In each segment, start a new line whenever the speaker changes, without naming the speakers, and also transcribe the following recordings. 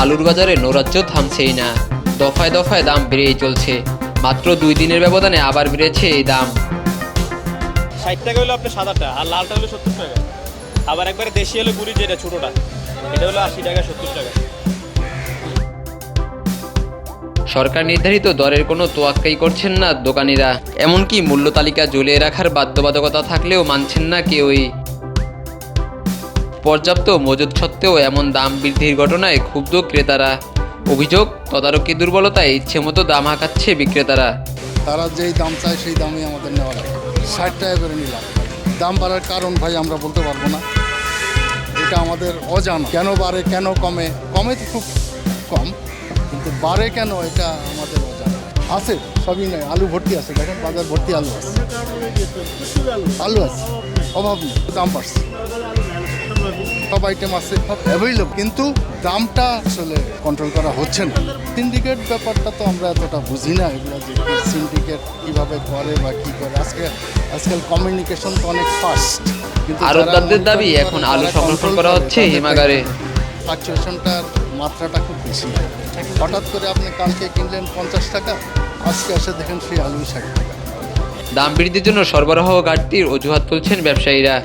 আলুর বাজারে নৈরাজ্য থামছেই না। দফায় দফায় দাম বেড়েই চলছে। মাত্র 2 দিনের ব্যবধানে আবার বেড়েছে এই দাম।
60 টাকা হলো আপনার সাদাটা, আর লালটা হলো 70 টাকা। আবার একবারে দেশি হলো গুড়ি, যেটা ছোটোটা, এটা হলো 80 টাকা 70 টাকা।
সরকার নির্ধারিত দরের কোনো তোয়াক্কাই করছেন না দোকানিরা। এমনকি মূল্য তালিকা ঝুলিয়ে রাখার বাধ্যবাধকতা থাকলেও মানছেন না কেউই। পর্যাপ্ত মজুদ সত্ত্বেও এমন দাম বৃদ্ধির ঘটনায় ক্ষুব্ধ ক্রেতারা। অভিযোগ, তদারকি দুর্বলতায় ইচ্ছেমতো দাম হাঁকাচ্ছে বিক্রেতারা।
তারা যেই দাম চায় সেই দামই আমাদের নেওয়া লাগে। 60 টাকা করে নিলাম। দাম বাড়ার কারণ ভাই আমরা বলতে পারবো না, এটা আমাদের অজানা। কেন বাড়ে কেন কমে, কমে তো খুব কম, কিন্তু বাড়ে কেন এটা আমাদের অজানা। আছে সবই নয়, আলু ভর্তি আছে, দেখেন বাজার ভর্তি আলু আছে, আলু আছে, অভাব নেই, দাম বাড়ছে। সব আইটেম আছে, সব অ্যাভেলেবল, কিন্তু দামটা আসলে কন্ট্রোল করা হচ্ছে না। সিন্ডিকেট ব্যাপারটা তো আমরা এতটা বুঝি না, এগুলো যে সিন্ডিকেট কীভাবে করে বা কী করে। আজকাল কমিউনিকেশন তো অনেক ফাস্ট, কিন্তু
আড়তদারদের দাবি এখন আলু সংরক্ষণ করা হচ্ছে হিমাগারে।
ফ্লাকচুয়েশনটার মাত্রাটা খুব বেশি। হঠাৎ করে আপনি কালকে কিনলেন 50 টাকা, আজকে এসে দেখেন সেই আলু 60 টাকা।
দাম বৃদ্ধির জন্য সরবরাহ ঘাটতির অজুহাত তুলছেন ব্যবসায়ীরা।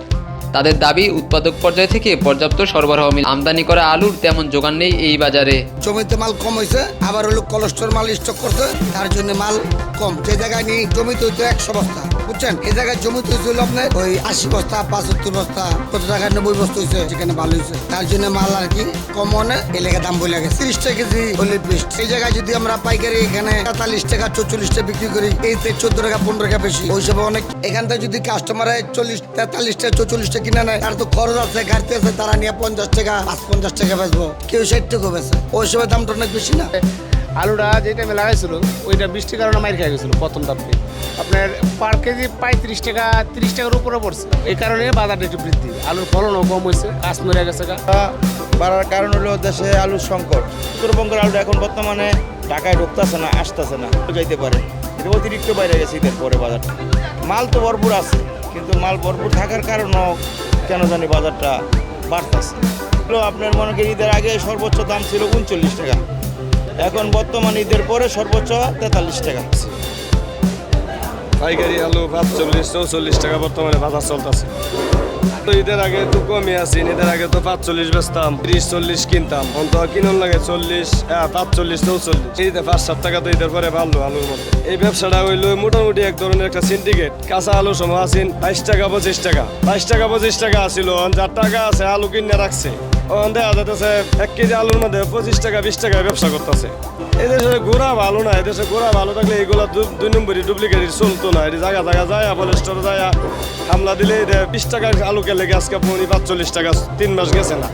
তাদের দাবি, উৎপাদক পর্যায় থেকে পর্যাপ্ত সরবরাহ আমদানি করা আলুর তেমন যোগান নেই এই বাজারে।
জমিতে মাল কম হয়েছে, আবার হলো কোলেস্টোর মাল স্টক করছে, তার জন্য মাল কম। যে জায়গায় নিয়ে জমিতে হইতো 100 বস্তা, বুঝছেন, এই জায়গায় জমিতে হয়েছিল আপনার ওই 80 বস্তা 75 বস্তা, কত টাকায় 90 বস্তা হয়েছে, যেখানে ভালো হয়েছে, তার জন্য মাল আর কি কম মনে এলাকা দাম বলে গেছে। 30 টাকা কেজি হলে বেস্ট। সেই জায়গায় যদি আমরা পাইকারি এখানে 43 টাকা 44 টাকা বিক্রি করি, এই 14 টাকা 15 টাকা বেশি, ওই সব অনেক। এখান থেকে যদি কাস্টমারে 40 43 টাকা 44 টাকা কিনে নেয়, তার তো খরচ আছে, ঘাটতি আছে, তারা নিয়ে 50 টাকা 55 টাকা বেচবো, কেউ 60 টাকা বেচে, ওই সময় দামটা অনেক বেশি না।
আলুটা যে টাইমে লাগাইছিল ওইটা বৃষ্টির কারণে মাইর খেয়ে গেছিলো প্রথম ধাপে। আপনার পার কেজি 35 টাকা 30 টাকার উপরে পড়ছে। এই কারণে বাজারটা একটু বৃদ্ধি, আলুর ফলনও কম হয়েছে, কাজ মরে গেছে।
বাড়ার কারণ হলো দেশে আলুর সংকট। উত্তরবঙ্গের আলুটা এখন বর্তমানে ঢাকায় ঢুকতেছে না, আসতেছে না, যাইতে পারে। এটা অতিরিক্ত বাইরে গেছে ঈদের পরে বাজারটা। মাল তো ভরপুর আছে, কিন্তু মাল ভরপুর থাকার কারণও কেন জানি বাজারটা বাড়তেছে। আপনার মনে করেন ঈদের আগে সর্বোচ্চ দাম ছিল 39 টাকা, এখন বর্তমান ঈদের পরে সর্বোচ্চ 43 টাকা।
পাইকারি আলু 45-44 টাকা বর্তমানে বাজার চলতেছে। তো ঈদের আগে একটু কমে আছি, ঈদের আগে তো 45 বেচতাম, 30-40 কিনতাম, অন্ত কিনুন লাগে 45-44। ঈদে 5-7 টাকা তো ঈদের পরে ভালো আলুর মধ্যে। এই ব্যবসাটা হইলো মোটামুটি এক ধরনের একটা সিন্ডিকেট। কাঁচা আলু সময় আসিন 22 টাকা 25 টাকা, 22 টাকা 25 টাকা আসিল, 4 টাকা আছে আলু কিনে রাখছে। দেখা যাচ্ছে 1 কেজি আলুর মধ্যে 25 টাকা 20 টাকা ব্যবসা করতেছে। এদেশে ঘোরা ভালো না, এদেশে ঘোরা ভালো থাকলে এগুলো 2 নম্বরই ডুপ্লিকেট চলতো না। এটি জায়গা যায় বলে স্টোরে যায় হামলা দিলে 20 টাকার আলু কেলে আজকে 45 টাকা 3 মাস গেছে না।